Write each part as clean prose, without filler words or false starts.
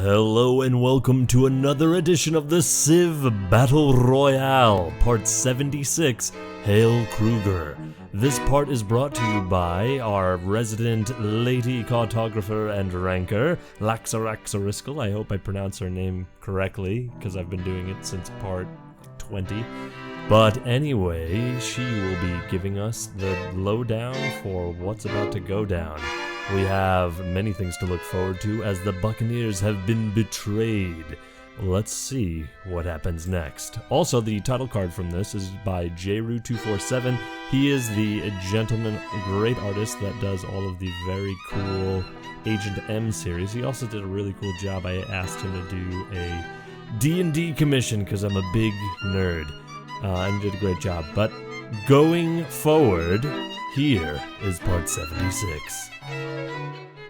Hello and welcome to another edition of the Civ Battle Royale, part 76, Hail Kruger. This part is brought to you by our resident lady cartographer and ranker, Laxaraxariskel. I hope I pronounced her name correctly, because I've been doing it since part 20. But anyway, she will be giving us the lowdown for what's about to go down. We have many things to look forward to as the Buccaneers have been betrayed. Let's see what happens next. Also, the title card from this is by Jru247. He is the gentleman, great artist that does all of the very cool Agent M series. He also did a really cool job. I asked him to do a D&D commission because I'm a big nerd. And did a great job. But going forward, here is part 76.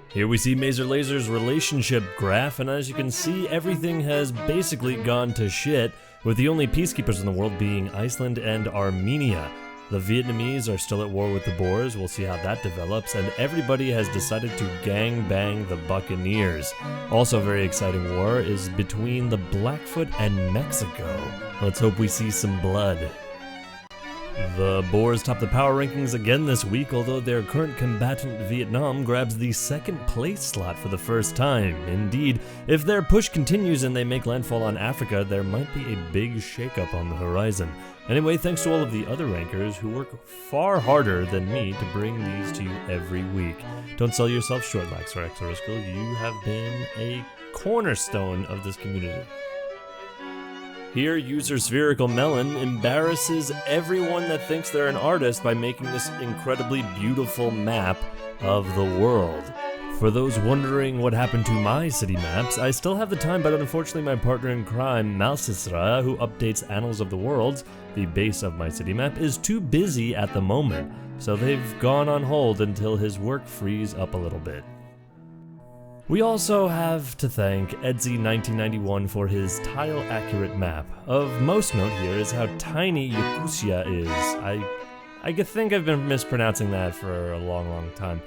Here we see Mazer Laser's relationship graph, and as you can see, everything has basically gone to shit, with the only peacekeepers in the world being Iceland and Armenia. The Vietnamese are still at war with the Boers, we'll see how that develops, and everybody has decided to gangbang the Buccaneers. Also a very exciting war is between the Blackfoot and Mexico. Let's hope we see some blood. The Boers top the power rankings again this week, although their current combatant Vietnam grabs the second place slot for the first time. Indeed, if their push continues and they make landfall on Africa, there might be a big shakeup on the horizon. Anyway, thanks to all of the other rankers who work far harder than me to bring these to you every week. Don't sell yourself short, Laxaraxariskel. You have been a cornerstone of this community. Here, user Spherical Melon embarrasses everyone that thinks they're an artist by making this incredibly beautiful map of the world. For those wondering what happened to my city maps, I still have the time, but unfortunately my partner in crime, Malsisra, who updates Annals of the Worlds, the base of my city map, is too busy at the moment, so they've gone on hold until his work frees up a little bit. We also have to thank Edzy1991 for his tile-accurate map. Of most note here is how tiny Yakutia is. I think I've been mispronouncing that for a long time.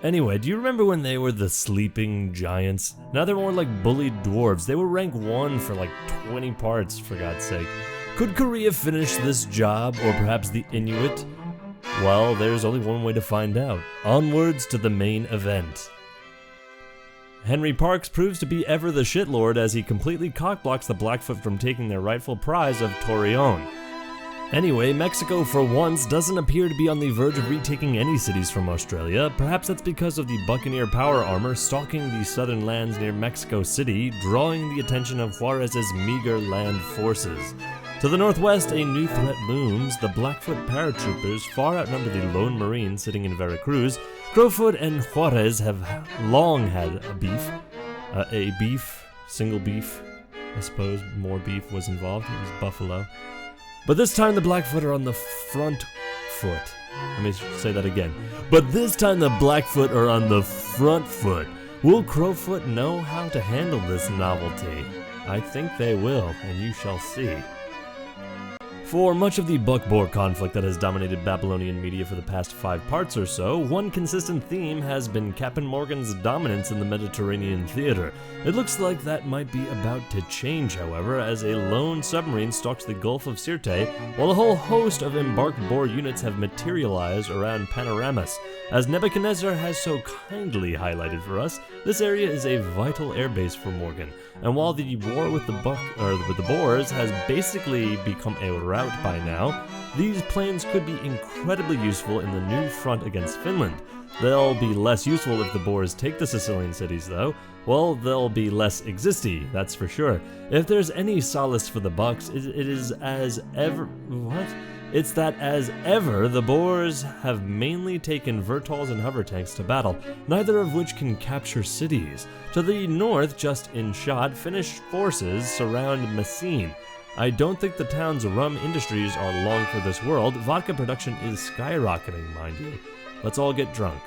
Anyway, do you remember when they were the sleeping giants? Now they're more like bullied dwarves. They were rank 1 for like 20 parts, for God's sake. Could Korea finish this job, or perhaps the Inuit? Well, there's only one way to find out. Onwards to the main event. Henry Parks proves to be ever the shitlord as he completely cockblocks the Blackfoot from taking their rightful prize of Torreon. Anyway, Mexico for once doesn't appear to be on the verge of retaking any cities from Australia. Perhaps that's because of the Buccaneer power armor stalking the southern lands near Mexico City, drawing the attention of Juarez's meager land forces. To the northwest, a new threat looms. The Blackfoot paratroopers far outnumber the lone marine sitting in Veracruz. Crowfoot and Juarez have long had a beef, single beef. I suppose more beef was involved. It was buffalo. But this time the Blackfoot are on the front foot. Let me say that again. But this time the Blackfoot are on the front foot. Will Crowfoot know how to handle this novelty? I think they will, and you shall see. For much of the Buck-Boar conflict that has dominated Babylonian media for the past 5 parts or so, one consistent theme has been Captain Morgan's dominance in the Mediterranean theater. It looks like that might be about to change, however, as a lone submarine stalks the Gulf of Sirte, while a whole host of embarked Boer units have materialized around Panoramas. As Nebuchadnezzar has so kindly highlighted for us, this area is a vital airbase for Morgan. And while the war with the Boers has basically become a rout by now, these planes could be incredibly useful in the new front against Finland. They'll be less useful if the Boers take the Sicilian cities, though. Well, they'll be less existy, that's for sure. If there's any solace for the Bucks, it is as ever... What? It's that as ever, the Boers have mainly taken Vertols and hover tanks to battle, neither of which can capture cities. To the north, just in shot, Finnish forces surround Messine. I don't think the town's rum industries are long for this world. Vodka production is skyrocketing, mind you. Let's all get drunk.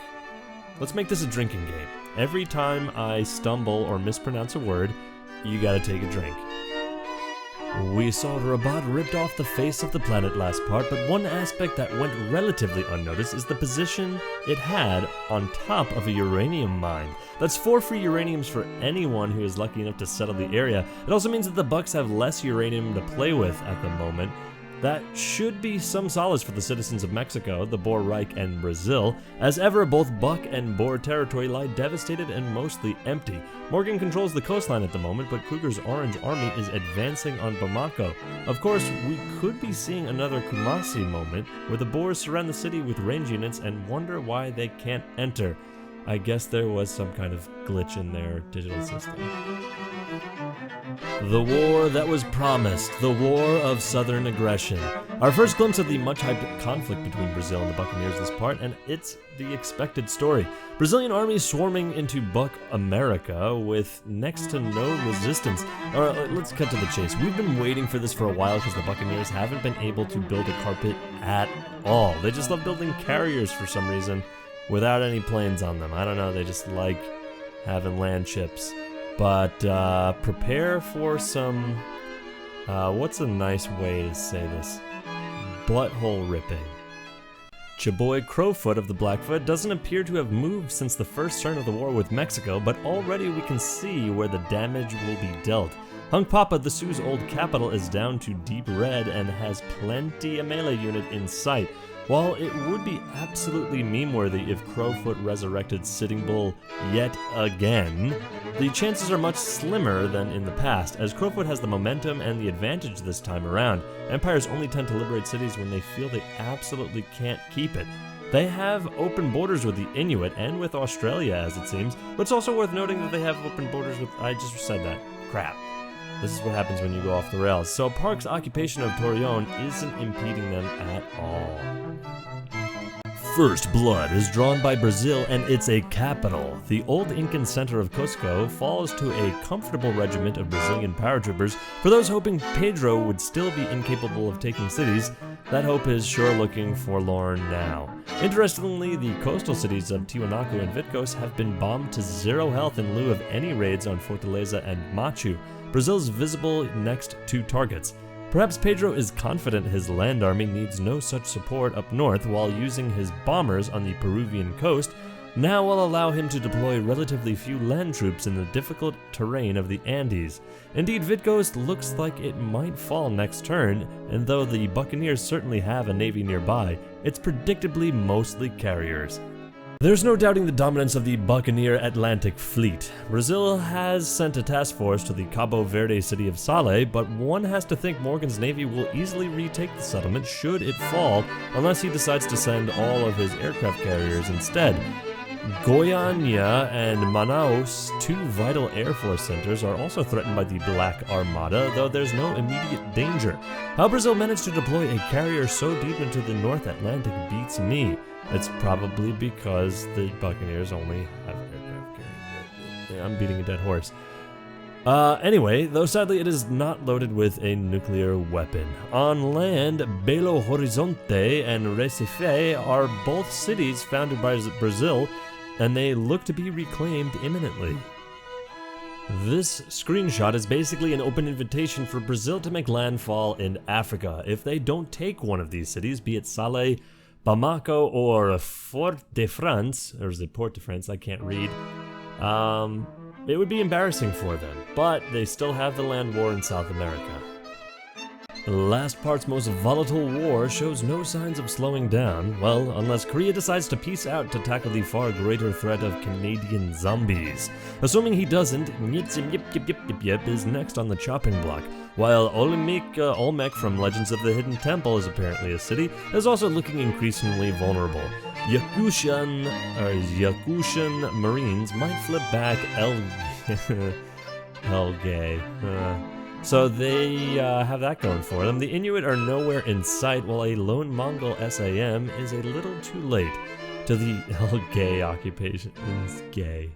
Let's make this a drinking game. Every time I stumble or mispronounce a word, you gotta take a drink. We saw Rabat ripped off the face of the planet last part, but one aspect that went relatively unnoticed is the position it had on top of a uranium mine. That's 4 free uraniums for anyone who is lucky enough to settle the area. It also means that the Bucks have less uranium to play with at the moment. That should be some solace for the citizens of Mexico, the Boer Reich, and Brazil. As ever, both Buck and Boer territory lie devastated and mostly empty. Morgan controls the coastline at the moment, but Kruger's Orange Army is advancing on Bamako. Of course, we could be seeing another Kumasi moment, where the Boers surround the city with range units and wonder why they can't enter. I guess there was some kind of glitch in their digital system. The war that was promised, the war of southern aggression. Our first glimpse of the much-hyped conflict between Brazil and the Buccaneers this part, and it's the expected story. Brazilian armies swarming into Buck America with next to no resistance. Alright, let's cut to the chase. We've been waiting for this for a while because the Buccaneers haven't been able to build a carpet at all. They just love building carriers for some reason without any planes on them. I don't know, they just like having land ships. But prepare for some, what's a nice way to say this? Butthole ripping. Chaboy Crowfoot of the Blackfoot doesn't appear to have moved since the first turn of the war with Mexico, but already we can see where the damage will be dealt. Hunkpapa, the Sioux's old capital, is down to deep red and has plenty a melee unit in sight. While it would be absolutely meme-worthy if Crowfoot resurrected Sitting Bull yet again, the chances are much slimmer than in the past, as Crowfoot has the momentum and the advantage this time around. Empires only tend to liberate cities when they feel they absolutely can't keep it. They have open borders with the Inuit and with Australia, as it seems, but it's also worth noting that they have open borders with... I just said that. Crap. This is what happens when you go off the rails. So Park's occupation of Torreon isn't impeding them at all. First blood is drawn by Brazil, and it's a capital. The old Incan center of Cusco falls to a comfortable regiment of Brazilian paratroopers. For those hoping Pedro would still be incapable of taking cities, that hope is sure looking forlorn now. Interestingly, the coastal cities of Tiwanaku and Vitkos have been bombed to 0 health in lieu of any raids on Fortaleza and Machu. Brazil's visible next 2 targets. Perhaps Pedro is confident his land army needs no such support up north, while using his bombers on the Peruvian coast now will allow him to deploy relatively few land troops in the difficult terrain of the Andes. Indeed, Vitkos looks like it might fall next turn, and though the Buccaneers certainly have a navy nearby, it's predictably mostly carriers. There's no doubting the dominance of the Buccaneer Atlantic Fleet. Brazil has sent a task force to the Cabo Verde city of Sale, but one has to think Morgan's navy will easily retake the settlement should it fall, unless he decides to send all of his aircraft carriers instead. Goiânia and Manaus, 2 vital air force centers, are also threatened by the Black Armada, though there's no immediate danger. How Brazil managed to deploy a carrier so deep into the North Atlantic beats me. It's probably because the Buccaneers only have aircraft carriers. Yeah, I'm beating a dead horse. Anyway, though sadly it is not loaded with a nuclear weapon. On land, Belo Horizonte and Recife are both cities founded by Brazil, and they look to be reclaimed imminently. This screenshot is basically an open invitation for Brazil to make landfall in Africa. If they don't take one of these cities, be it Salé, Bamako, or Fort-de-France, or is it Port-de-France? I can't read. It would be embarrassing for them, but they still have the land war in South America. The last part's most volatile war shows no signs of slowing down, well, unless Korea decides to peace out to tackle the far greater threat of Canadian zombies. Assuming he doesn't, Yip is next on the chopping block, while Olmec from Legends of the Hidden Temple is apparently a city, is also looking increasingly vulnerable. Yakutian Marines might flip back Elgay. So they have that going for them. The Inuit are nowhere in sight, while a lone Mongol SAM is a little too late to the Elgay occupation. It's gay.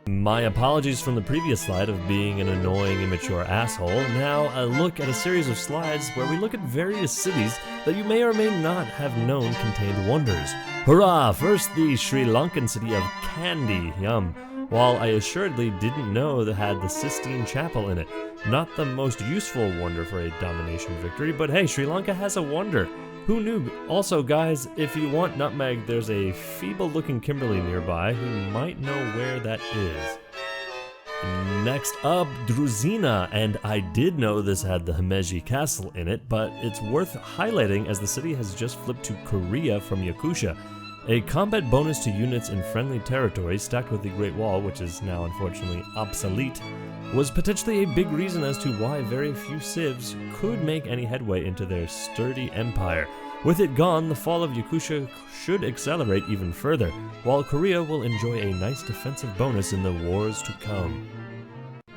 My apologies from the previous slide of being an annoying, immature asshole. Now a look at a series of slides where we look at various cities that you may or may not have known contained wonders. Hurrah! First, the Sri Lankan city of Kandy, yum. While I assuredly didn't know that had the Sistine Chapel in it. Not the most useful wonder for a domination victory, but hey, Sri Lanka has a wonder. Who knew? Also, guys, if you want nutmeg, there's a feeble-looking Kimberly nearby who might know where that is. Next up, Druzina, and I did know this had the Himeji Castle in it, but it's worth highlighting as the city has just flipped to Korea from Yakusha. A combat bonus to units in friendly territory stacked with the Great Wall, which is now unfortunately obsolete, was potentially a big reason as to why very few civs could make any headway into their sturdy empire. With it gone, the fall of Yakusha should accelerate even further, while Korea will enjoy a nice defensive bonus in the wars to come.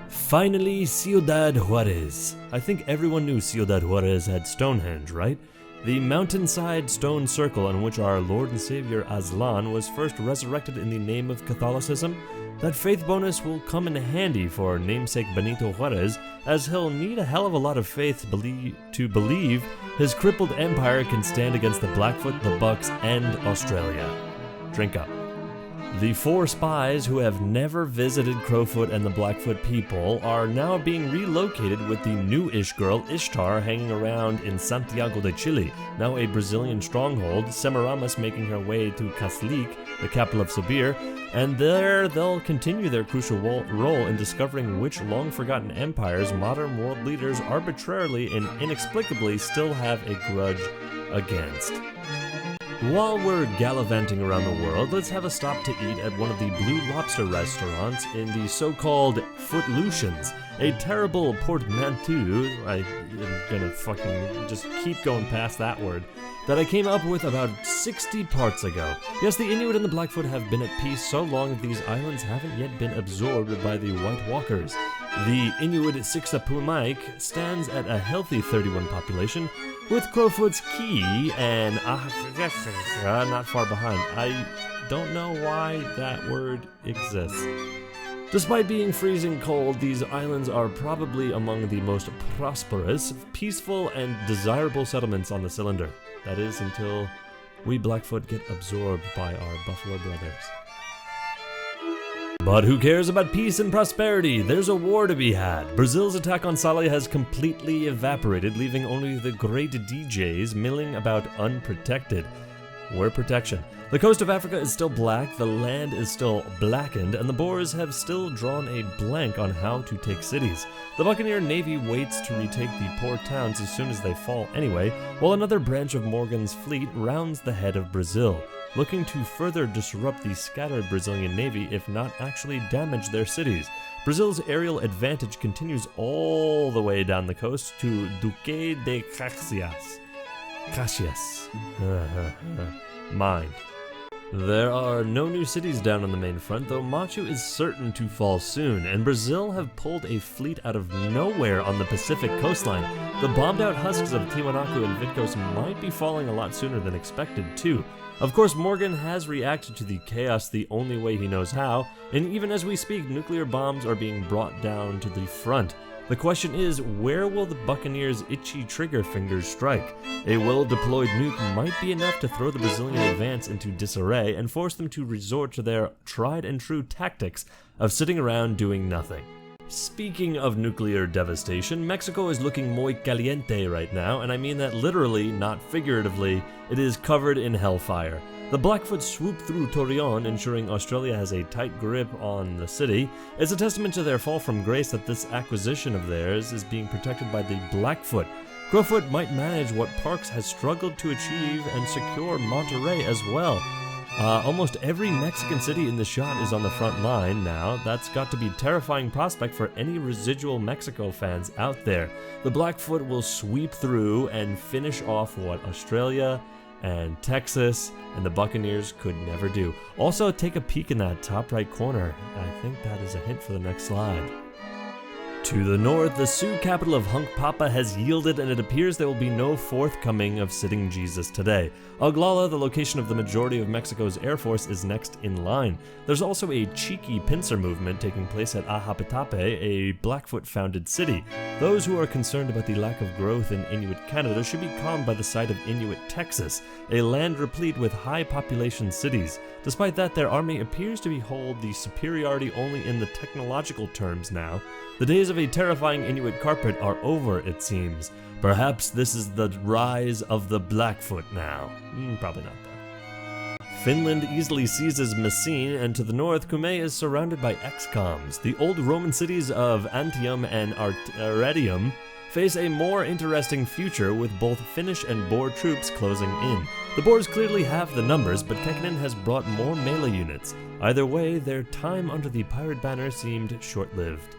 Finally, Ciudad Juarez. I think everyone knew Ciudad Juarez had Stonehenge, right? The mountainside stone circle on which our Lord and Savior Aslan was first resurrected in the name of Catholicism. That faith bonus will come in handy for namesake Benito Juarez, as he'll need a hell of a lot of faith to believe his crippled empire can stand against the Blackfoot, the Bucks, and Australia. Drink up. The 4 spies who have never visited Crowfoot and the Blackfoot people are now being relocated with the new-ish girl Ishtar hanging around in Santiago de Chile, now a Brazilian stronghold, Semiramis making her way to Caslic, the capital of Sabir, and there they'll continue their crucial role in discovering which long-forgotten empires modern world leaders arbitrarily and inexplicably still have a grudge against. While we're gallivanting around the world, let's have a stop to eat at one of the Blue Lobster restaurants in the so-called Footlotions, a terrible portmanteau, I am gonna fucking just keep going past that word, that I came up with about 60 parts ago. Yes, the Inuit and the Blackfoot have been at peace so long that these islands haven't yet been absorbed by the White Walkers. The Inuit Siksapumik stands at a healthy 31 population, with Crowfoot's Key and not far behind. I don't know why that word exists. Despite being freezing cold, these islands are probably among the most prosperous, peaceful, and desirable settlements on the cylinder. That is until we Blackfoot get absorbed by our Buffalo brothers. But who cares about peace and prosperity? There's a war to be had. Brazil's attack on Salé has completely evaporated, leaving only the great DJs milling about unprotected. We're protection. The coast of Africa is still black, the land is still blackened, and the Boers have still drawn a blank on how to take cities. The Buccaneer Navy waits to retake the poor towns as soon as they fall anyway, while another branch of Morgan's fleet rounds the head of Brazil, looking to further disrupt the scattered Brazilian Navy if not actually damage their cities. Brazil's aerial advantage continues all the way down the coast to Duque de Caxias. Mind. There are no new cities down on the main front, though Machu is certain to fall soon, and Brazil have pulled a fleet out of nowhere on the Pacific coastline. The bombed-out husks of Tiwanaku and Vitkos might be falling a lot sooner than expected, too. Of course, Morgan has reacted to the chaos the only way he knows how, and even as we speak, nuclear bombs are being brought down to the front. The question is, where will the Buccaneers' itchy trigger fingers strike? A well-deployed nuke might be enough to throw the Brazilian advance into disarray and force them to resort to their tried-and-true tactics of sitting around doing nothing. Speaking of nuclear devastation, Mexico is looking muy caliente right now, and I mean that literally, not figuratively. It is covered in hellfire. The Blackfoot swoop through Torreon, ensuring Australia has a tight grip on the city. It's a testament to their fall from grace that this acquisition of theirs is being protected by the Blackfoot. Crowfoot might manage what Parks has struggled to achieve and secure Monterrey as well. Almost every Mexican city in the shot is on the front line now. That's got to be a terrifying prospect for any residual Mexico fans out there. The Blackfoot will sweep through and finish off what Australia and Texas and the Buccaneers could never do. Also, take a peek in that top right corner. I think that is a hint for the next slide. To the north, the Sioux capital of Hunkpapa has yielded, and it appears there will be no forthcoming of Sitting Jesus today. Oglala, the location of the majority of Mexico's Air Force, is next in line. There's also a cheeky pincer movement taking place at Ahapetape, a Blackfoot-founded city. Those who are concerned about the lack of growth in Inuit Canada should be calmed by the sight of Inuit Texas, a land replete with high-population cities. Despite that, their army appears to hold the superiority only in the technological terms now. The days of a terrifying Inuit carpet are over, it seems. Perhaps this is the rise of the Blackfoot now. Probably not, though. Finland easily seizes Messine, and to the north, Cumae is surrounded by XCOMs. The old Roman cities of Antium and Arretium face a more interesting future, with both Finnish and Boer troops closing in. The Boers clearly have the numbers, but Kekkonen has brought more melee units. Either way, their time under the pirate banner seemed short-lived.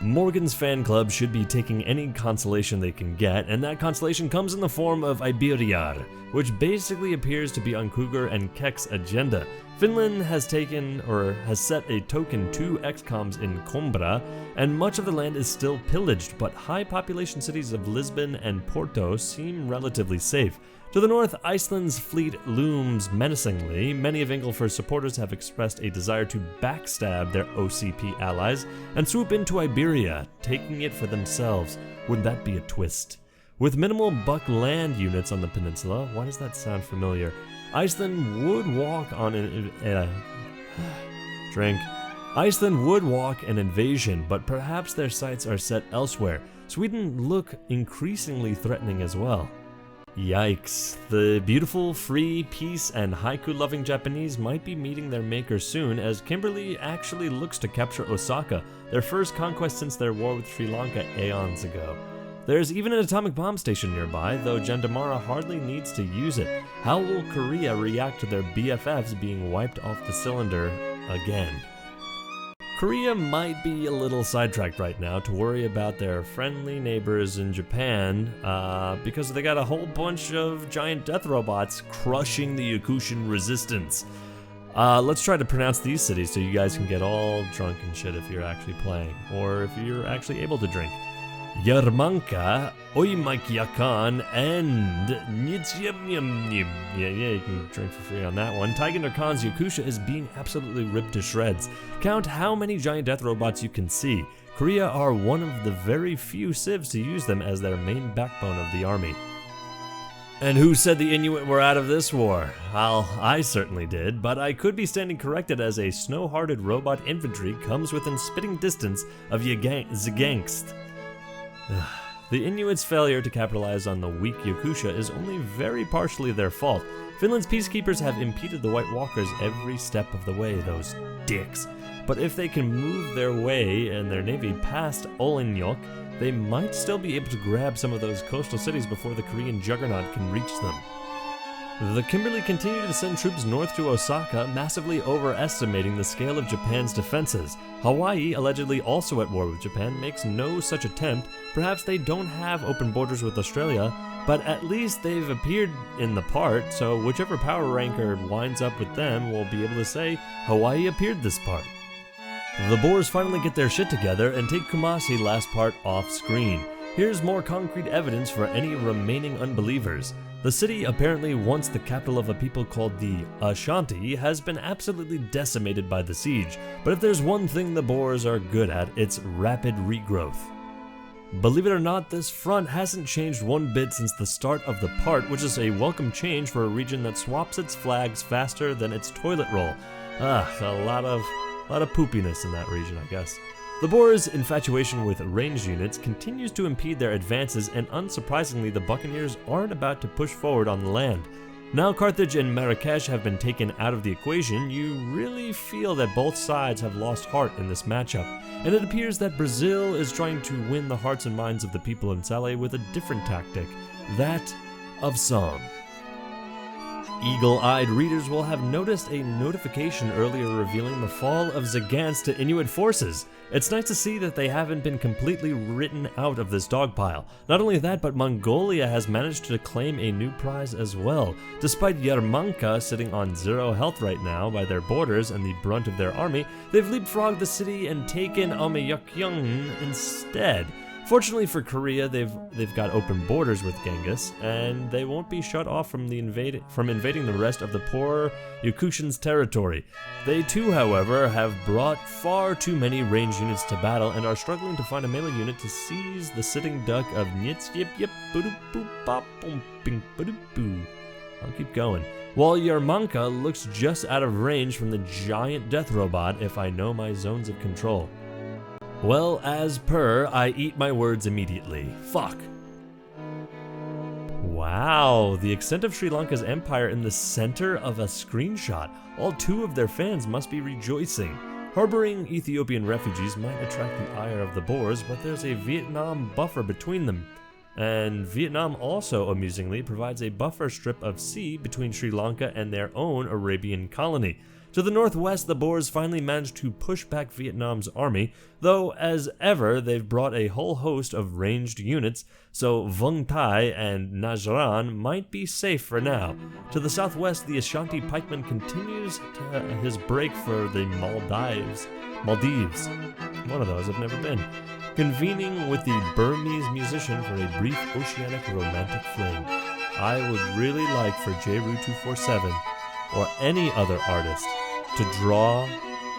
Morgan's fan club should be taking any consolation they can get, and that consolation comes in the form of Iberiar, which basically appears to be on Kruger and Kek's agenda. Finland has set a token 2 XCOMs in Coimbra, and much of the land is still pillaged, but high population cities of Lisbon and Porto seem relatively safe. To the north, Iceland's fleet looms menacingly. Many of Ingolfur's supporters have expressed a desire to backstab their OCP allies and swoop into Iberia, taking it for themselves. Wouldn't that be a twist? With minimal buck land units on the peninsula, why does that sound familiar? Iceland would walk on Iceland would walk an invasion, but perhaps their sights are set elsewhere. Sweden look increasingly threatening as well. Yikes. The beautiful, free, peace, and haiku-loving Japanese might be meeting their maker soon, as Kimberly actually looks to capture Osaka, their first conquest since their war with Sri Lanka aeons ago. There's even an atomic bomb station nearby, though Jandamara hardly needs to use it. How will Korea react to their BFFs being wiped off the cylinder again? Korea might be a little sidetracked right now to worry about their friendly neighbors in Japan, because they got a whole bunch of giant death robots crushing the Yakushin resistance. Let's try to pronounce these cities so you guys can get all drunk and shit if you're actually playing, or if you're actually able to drink. Yarmanka, Oimakyakan, and Nitsyamyamnyim. Yeah, you can drink for free on that one. Taigander Khan's Yakusha is being absolutely ripped to shreds. Count how many giant death robots you can see. Korea are one of the very few civs to use them as their main backbone of the army. And who said the Inuit were out of this war? Well, I certainly did, but I could be standing corrected, as a snow-hearted robot infantry comes within spitting distance of Zgangst. The Inuits' failure to capitalize on the weak Yakusha is only very partially their fault. Finland's peacekeepers have impeded the White Walkers every step of the way, those dicks. But if they can move their way and their navy past Olenyok, they might still be able to grab some of those coastal cities before the Korean juggernaut can reach them. The Kimberly continue to send troops north to Osaka, massively overestimating the scale of Japan's defenses. Hawaii, allegedly also at war with Japan, makes no such attempt. Perhaps they don't have open borders with Australia, but at least they've appeared in the part, so whichever power ranker winds up with them will be able to say, Hawaii appeared this part. The Boers finally get their shit together and take Kumasi last part off screen. Here's more concrete evidence for any remaining unbelievers. The city, apparently once the capital of a people called the Ashanti, has been absolutely decimated by the siege, but if there's one thing the Boers are good at, it's rapid regrowth. Believe it or not, this front hasn't changed one bit since the start of the part, which is a welcome change for a region that swaps its flags faster than its toilet roll. A lot of poopiness in that region, I guess. The Boers' infatuation with ranged units continues to impede their advances, and unsurprisingly, the Buccaneers aren't about to push forward on the land. Now Carthage and Marrakesh have been taken out of the equation, you really feel that both sides have lost heart in this matchup, and it appears that Brazil is trying to win the hearts and minds of the people in Salé with a different tactic, that of song. Eagle-eyed readers will have noticed a notification earlier revealing the fall of Zagans to Inuit forces. It's nice to see that they haven't been completely written out of this dogpile. Not only that, but Mongolia has managed to claim a new prize as well. Despite Yarmanka sitting on 0 health right now by their borders and the brunt of their army, they've leapfrogged the city and taken Aomyakyung instead. Fortunately for Korea, they've got open borders with Genghis, and they won't be shut off from invading the rest of the poor Yakutians' territory. They too, however, have brought far too many ranged units to battle and are struggling to find a melee unit to seize the sitting duck of Nyits Yip Yip Boodoo Boo Bop Boom Bing Boodoo Boo. I'll keep going. While Yarmanka looks just out of range from the giant death robot if I know my zones of control. Well, as per, I eat my words immediately. Fuck. Wow, the extent of Sri Lanka's empire in the center of a screenshot. All 2 of their fans must be rejoicing. Harboring Ethiopian refugees might attract the ire of the Boers, but there's a Vietnam buffer between them. And Vietnam also, amusingly, provides a buffer strip of sea between Sri Lanka and their own Arabian colony. To the northwest, the Boers finally managed to push back Vietnam's army, though, as ever, they've brought a whole host of ranged units, so Vung Tai and Najran might be safe for now. To the southwest, the Ashanti pikeman continues his break for the Maldives. One of those I've never been. Convening with the Burmese musician for a brief oceanic romantic fling. I would really like for JRU247 or any other artist to draw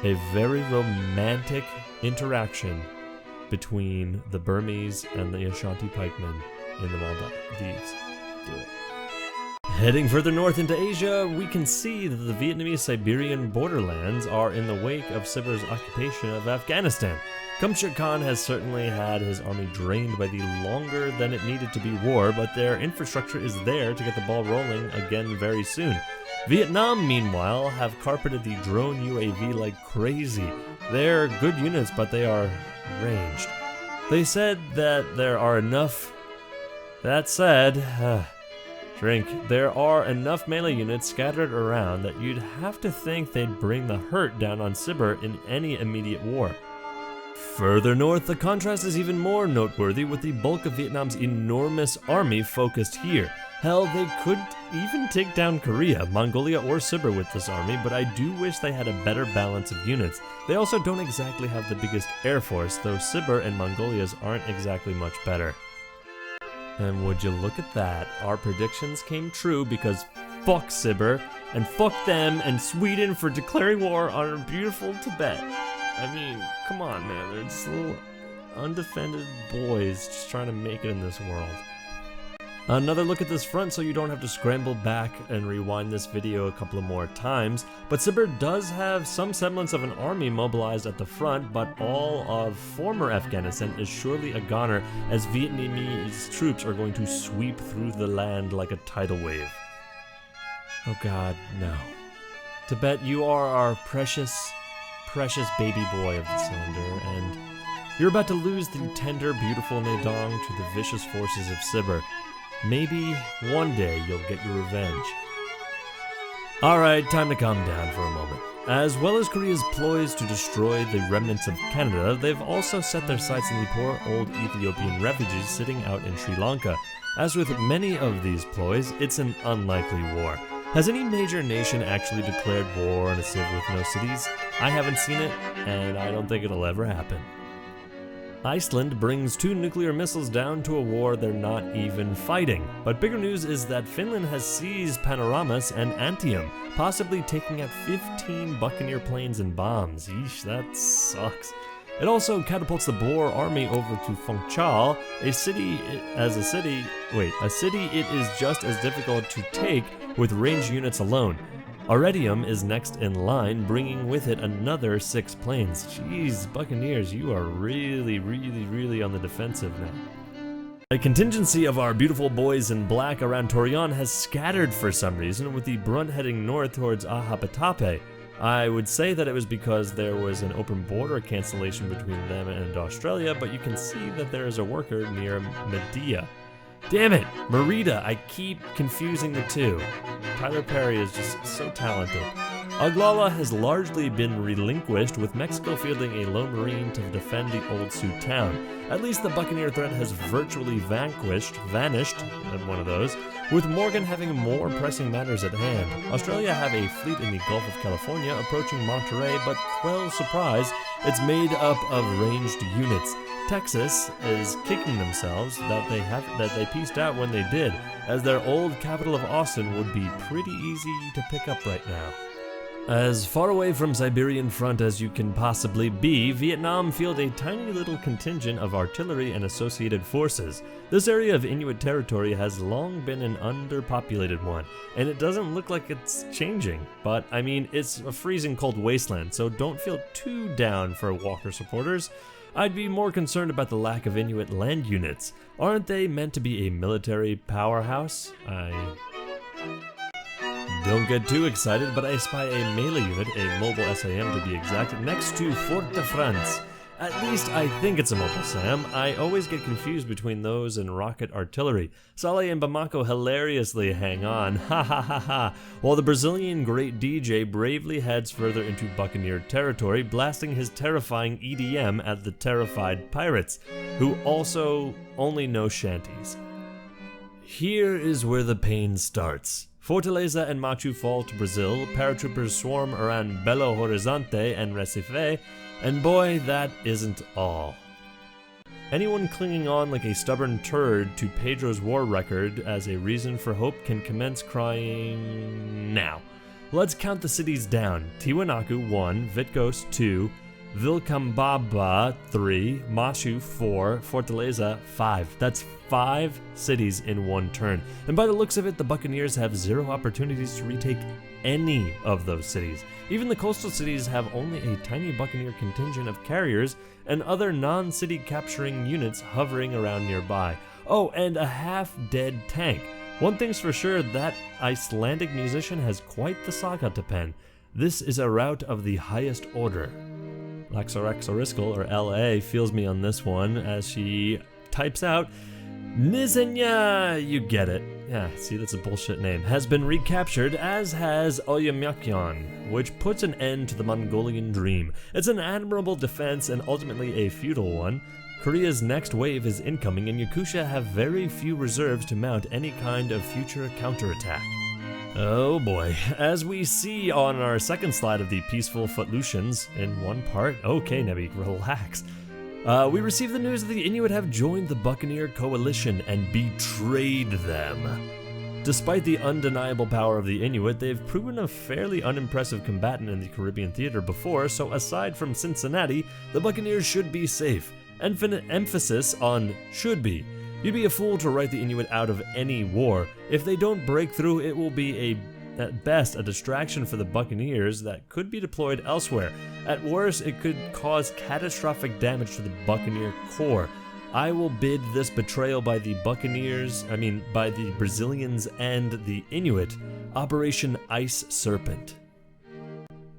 a very romantic interaction between the Burmese and the Ashanti pikemen in the Maldives. Do it. Heading further north into Asia, we can see that the Vietnamese-Siberian borderlands are in the wake of Sibir's occupation of Afghanistan. Kumchak Khan has certainly had his army drained by the longer than it needed to be war, but their infrastructure is there to get the ball rolling again very soon. Vietnam, meanwhile, have carpeted the drone UAV like crazy. They're good units, but they are ranged. They said that there are enough... That said... There are enough melee units scattered around that you'd have to think they'd bring the hurt down on Sibir in any immediate war. Further north, the contrast is even more noteworthy with the bulk of Vietnam's enormous army focused here. Hell, they could even take down Korea, Mongolia, or Sibir with this army, but I do wish they had a better balance of units. They also don't exactly have the biggest air force, though Sibir and Mongolia's aren't exactly much better. And would you look at that, our predictions came true because fuck Sibir, and fuck them and Sweden for declaring war on our beautiful Tibet. I mean, come on man, they're just little undefended boys just trying to make it in this world. Another look at this front so you don't have to scramble back and rewind this video a couple of more times, but Sibir does have some semblance of an army mobilized at the front, but all of former Afghanistan is surely a goner as Vietnamese troops are going to sweep through the land like a tidal wave. Oh god, no. Tibet, you are our precious baby boy of the cylinder, and you're about to lose the tender, beautiful Nadong to the vicious forces of Sibir. Maybe one day you'll get your revenge. Alright, time to calm down for a moment. As well as Korea's ploys to destroy the remnants of Canada, they've also set their sights on the poor old Ethiopian refugees sitting out in Sri Lanka. As with many of these ploys, it's an unlikely war. Has any major nation actually declared war on a civ with no cities? I haven't seen it, and I don't think it'll ever happen. Iceland brings 2 nuclear missiles down to a war they're not even fighting. But bigger news is that Finland has seized Panoramas and Antium, possibly taking out 15 Buccaneer planes and bombs. Yeesh, that sucks. It also catapults the Boer army over to Funchal, a city it is just as difficult to take with ranged units alone. Iridium is next in line, bringing with it another 6 planes. Jeez, Buccaneers, you are really on the defensive now. A contingency of our beautiful boys in black around Torion has scattered for some reason, with the brunt heading north towards Ahapatape. I would say that it was because there was an open border cancellation between them and Australia, but you can see that there is a worker near Medea. Damn it, Merida, I keep confusing the two. Tyler Perry is just so talented. Oglala has largely been relinquished, with Mexico fielding a lone marine to defend the Old Sioux town. At least the Buccaneer threat has virtually vanished, one of those, with Morgan having more pressing matters at hand. Australia have a fleet in the Gulf of California approaching Monterey, but quell surprise, it's made up of ranged units. Texas is kicking themselves that they pieced out when they did, as their old capital of Austin would be pretty easy to pick up right now. As far away from Siberian front as you can possibly be, Vietnam field a tiny little contingent of artillery and associated forces. This area of Inuit territory has long been an underpopulated one, and it doesn't look like it's changing. But, I mean, it's a freezing cold wasteland, so don't feel too down for Walker supporters. I'd be more concerned about the lack of Inuit land units. Aren't they meant to be a military powerhouse? Don't get too excited, but I spy a melee unit, a mobile SAM to be exact, next to Fort de France. At least I think it's a mobile SAM. I always get confused between those and rocket artillery. Saleh and Bamako hilariously hang on, ha ha ha ha, while the Brazilian great DJ bravely heads further into Buccaneer territory, blasting his terrifying EDM at the terrified pirates, who also only know shanties. Here is where the pain starts. Fortaleza and Machu fall to Brazil, paratroopers swarm around Belo Horizonte and Recife, and boy, that isn't all. Anyone clinging on like a stubborn turd to Pedro's war record as a reason for hope can commence crying now. Let's count the cities down. Tiwanaku 1, Vitgos 2, Vilcabamba 3, Machu 4, Fortaleza 5. That's 5 cities in one turn. And by the looks of it, the Buccaneers have 0 opportunities to retake any of those cities. Even the coastal cities have only a tiny Buccaneer contingent of carriers and other non-city capturing units hovering around nearby. Oh, and a half-dead tank. One thing's for sure, that Icelandic musician has quite the saga to pen. This is a route of the highest order. Laxorexoriscal, or LA, feels me on this one as she types out, Nizenya, you get it. Yeah, see, that's a bullshit name. Has been recaptured, as has Oymyakon, which puts an end to the Mongolian dream. It's an admirable defense and ultimately a futile one. Korea's next wave is incoming, and Yakutia have very few reserves to mount any kind of future counterattack. Oh boy, as we see on our second slide of the Peaceful Footloosians in one part, okay Nebby, relax. We received the news that the Inuit have joined the Buccaneer coalition and betrayed them. Despite the undeniable power of the Inuit, they've proven a fairly unimpressive combatant in the Caribbean theater before, so aside from Cincinnati, the Buccaneers should be safe. Emphasis on should be. You'd be a fool to write the Inuit out of any war. If they don't break through, it will be at best a distraction for the Buccaneers that could be deployed elsewhere. At worst, it could cause catastrophic damage to the Buccaneer core. I will bid this betrayal by the by the Brazilians and the Inuit, Operation Ice Serpent.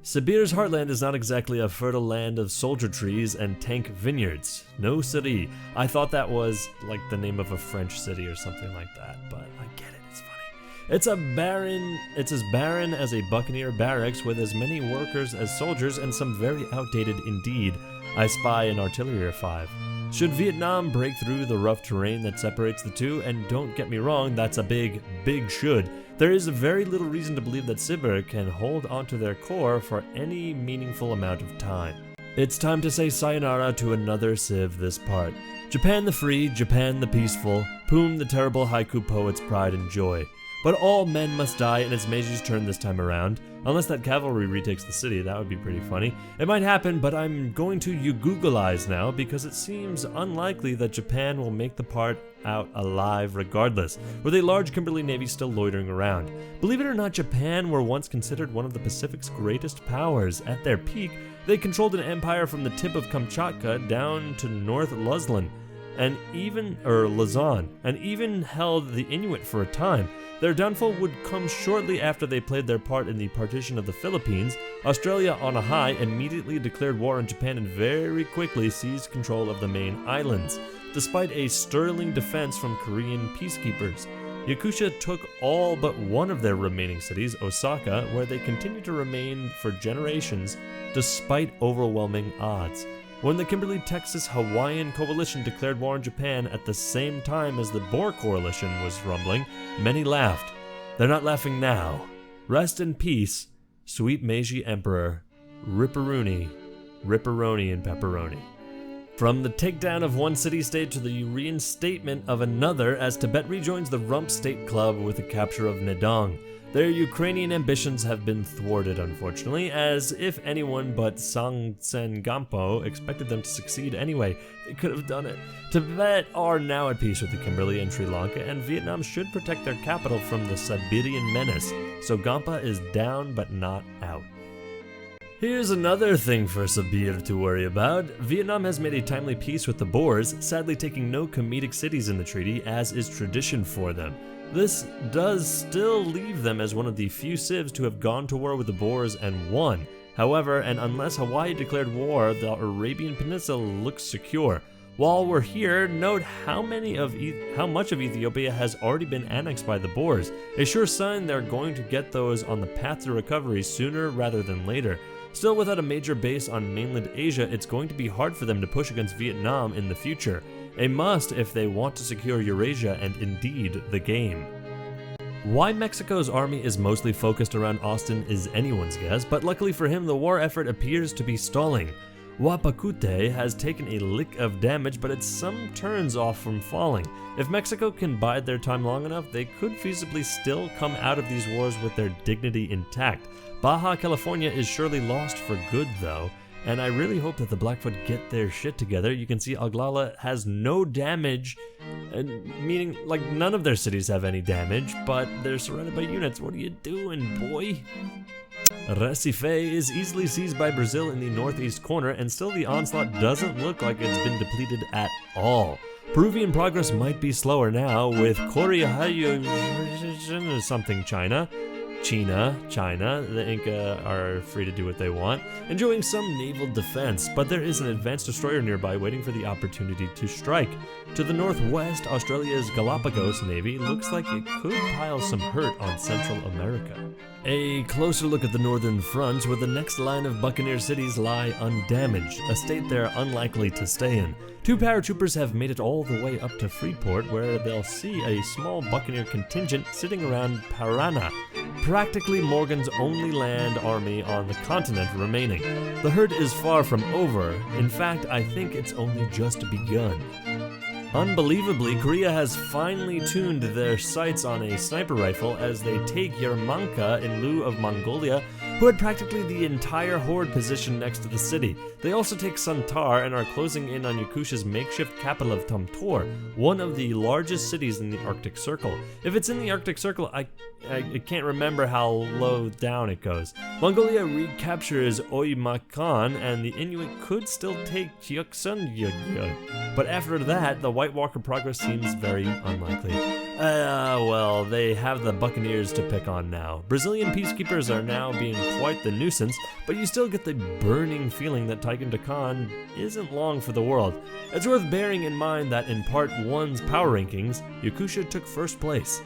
Sibir's heartland is not exactly a fertile land of soldier trees and tank vineyards. No city. I thought that was like the name of a French city or something like that, but I get it, it's funny. It's as barren as a Buccaneer barracks with as many workers as soldiers and some very outdated indeed. I spy an artillery of 5. Should Vietnam break through the rough terrain that separates the two, and don't get me wrong, that's a big should, there is very little reason to believe that Sibir can hold onto their core for any meaningful amount of time. It's time to say sayonara to another Civ this part. Japan the free, Japan the peaceful, Poom the terrible haiku poet's pride and joy. But all men must die, and it's Meiji turn this time around. Unless that cavalry retakes the city, that would be pretty funny. It might happen, but I'm going to Googlize now because it seems unlikely that Japan will make the part out alive regardless, with a large Kimberly Navy still loitering around. Believe it or not, Japan were once considered one of the Pacific's greatest powers. At their peak, they controlled an empire from the tip of Kamchatka down to North Luzlan. Luzon, and even held the Inuit for a time. Their downfall would come shortly after they played their part in the partition of the Philippines. Australia, on a high, immediately declared war on Japan and very quickly seized control of the main islands, despite a sterling defense from Korean peacekeepers. Yakusha took all but one of their remaining cities, Osaka, where they continued to remain for generations despite overwhelming odds. When the Kimberley-Texas-Hawaiian coalition declared war on Japan at the same time as the Boer coalition was rumbling, many laughed. They're not laughing now. Rest in peace, sweet Meiji Emperor, Ripperoni and Pepperoni. From the takedown of one city-state to the reinstatement of another as Tibet rejoins the Rump State Club with the capture of Nedong. Their Ukrainian ambitions have been thwarted, unfortunately, as if anyone but Sangtsen Gampo expected them to succeed anyway. They could have done it. Tibet are now at peace with the Kimberley and Sri Lanka, and Vietnam should protect their capital from the Siberian menace, so Gampa is down but not out. Here's another thing for Sabir to worry about. Vietnam has made a timely peace with the Boers, sadly taking no comedic cities in the treaty, as is tradition for them. This does still leave them as one of the few civs to have gone to war with the Boers and won. However, and unless Hawaii declared war, the Arabian Peninsula looks secure. While we're here, note how much of Ethiopia has already been annexed by the Boers. A sure sign they're going to get those on the path to recovery sooner rather than later. Still, without a major base on mainland Asia, it's going to be hard for them to push against Vietnam in the future. A must if they want to secure Eurasia and indeed the game. Why Mexico's army is mostly focused around Austin is anyone's guess, but luckily for him the war effort appears to be stalling. Huapacute has taken a lick of damage, but it's some turns off from falling. If Mexico can bide their time long enough, they could feasibly still come out of these wars with their dignity intact. Baja California is surely lost for good though, and I really hope that the Blackfoot get their shit together. You can see Oglala has no damage, meaning like none of their cities have any damage, but they're surrounded by units. What are you doing, boy? Recife is easily seized by Brazil in the northeast corner, and still the onslaught doesn't look like it's been depleted at all. Peruvian progress might be slower now, with Korea something China, the Inca are free to do what they want, enjoying some naval defense, but there is an advanced destroyer nearby waiting for the opportunity to strike. To the northwest, Australia's Galapagos Navy looks like it could pile some hurt on Central America. A closer look at the northern front, where the next line of Buccaneer cities lie undamaged, a state they're unlikely to stay in. 2 paratroopers have made it all the way up to Freeport, where they'll see a small Buccaneer contingent sitting around Parana, practically Morgan's only land army on the continent remaining. The hurt is far from over. In fact, I think it's only just begun. Unbelievably, Korea has finally tuned their sights on a sniper rifle as they take Yermanka in lieu of Mongolia, who had practically the entire horde positioned next to the city. They also take Santar and are closing in on Yakusha's makeshift capital of Tamtor, one of the largest cities in the Arctic Circle. If it's in the Arctic Circle, I can't remember how low down it goes. Mongolia recaptures Oimakan, and the Inuit could still take Gyeongsangyeo. But after that, the White Walker progress seems very unlikely. Well, they have the Buccaneers to pick on now. Brazilian peacekeepers are now being quite the nuisance, but you still get the burning feeling that Taigen Dakan isn't long for the world. It's worth bearing in mind that in Part 1's power rankings, Yakusha took first place.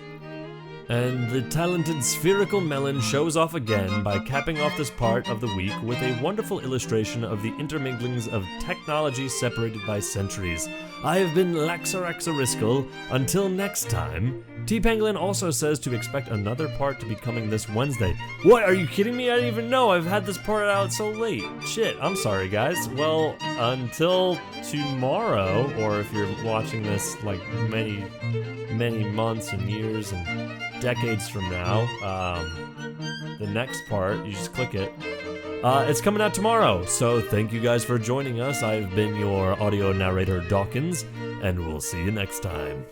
And the talented Spherical Melon shows off again by capping off this part of the week with a wonderful illustration of the interminglings of technology separated by centuries. I have been Laxaraxariscal. Until next time. TPangolin also says to expect another part to be coming this Wednesday. What, are you kidding me? I didn't even know. I've had this part out so late. Shit, I'm sorry guys. Well, until tomorrow, or if you're watching this like many months and years and decades from now, the next part, you just click it. It's coming out tomorrow, so thank you guys for joining us. I've been your audio narrator, Dawkinzz, and we'll see you next time.